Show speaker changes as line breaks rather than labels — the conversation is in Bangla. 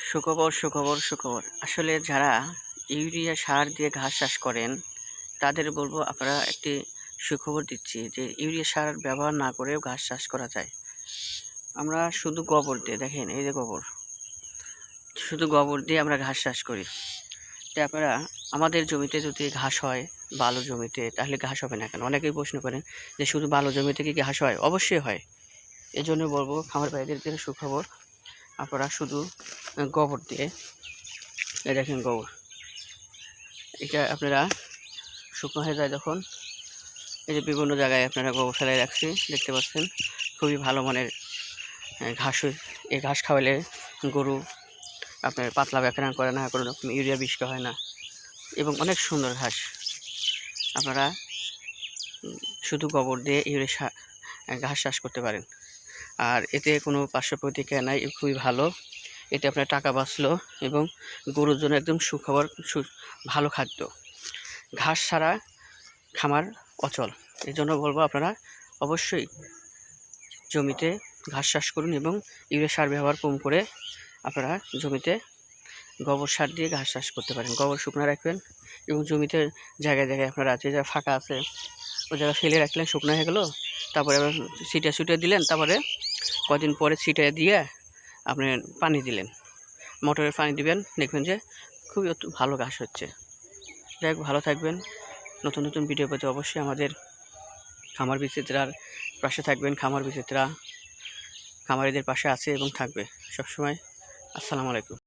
সুখবর। আসলে যারা ইউরিয়া সার দিয়ে ঘাস চাষ করেন তাদের বলবো আপনারা একটি সুখবর দিচ্ছি যে ইউরিয়া সার ব্যবহার না করেও ঘাস চাষ করা যায়। আমরা শুধু গোবর দিয়ে দেখেন, এই যে গোবর, শুধু গোবর দিয়ে আমরা ঘাস চাষ করি। তাই আপনারা আমাদের জমিতে যদি ঘাস হয় ভালো জমিতে, তাহলে ঘাস হবে না কেন? অনেকেই প্রশ্ন করেন যে শুধু ভালো জমিতে কি ঘাস হয়? অবশ্যই হয়। এই জন্য বলবো খামার ভাইদের জন্য সুখবর, আপনারা শুধু গোবর দিয়ে, এই দেখেন গোবর, এটা আপনারা শুকনো হয়ে যায় যখন, এই যে বিভিন্ন জায়গায় আপনারা গোবর ফেলায় রাখছি দেখতে পাচ্ছেন, খুবই ভালো মানের ঘাস। এই ঘাস খাওয়ালে গরু আপনার পাতলা ব্যাকরণ করে না, কোনো রকম ইউরিয়া বিষটা হয় না, এবং অনেক সুন্দর ঘাস। আপনারা শুধু গোবর দিয়ে ইউরিয়া ঘাস চাষ করতে পারেন, আর এতে কোনো পার্শ্ব প্রতিক্রিয়া নাই, খুবই ভালো। এতে আপনার টাকা বাঁচলো এবং গরুর জন্য একদম সুখবর, ভালো খাদ্য। ঘাস ছাড়া খামার অচল। এই জন্য বলবো আপনারা অবশ্যই জমিতে ঘাস চাষ করুন এবং ইউরিয়া সার ব্যবহার কম করে আপনারা জমিতে গোবর সার দিয়ে ঘাস চাষ করতে পারেন। গোবর শুকনো রাখবেন এবং জমিতে জায়গায় জায়গায় আপনারা যে জায়গা ফাঁকা আছে ওই জায়গায় ফেলে রাখলেন, শুকনো হয়ে গেলো, তারপরে আবার ছিটিয়ে দিলেন, তারপরে কদিন পরে ছিটিয়ে দিয়ে আপনি পানি দিলেন, মোটরের পানি দিবেন, দেখবেন যে খুবই ভালো ঘাস হচ্ছে। যাই হোক, ভালো থাকবেন। নতুন নতুন ভিডিও পেতে অবশ্যই আমাদের খামার বিচিত্রার পাশে থাকবেন। খামার বিচিত্রা খামারিদের পাশে আছে এবং থাকবে সবসময়। আসসালামু আলাইকুম।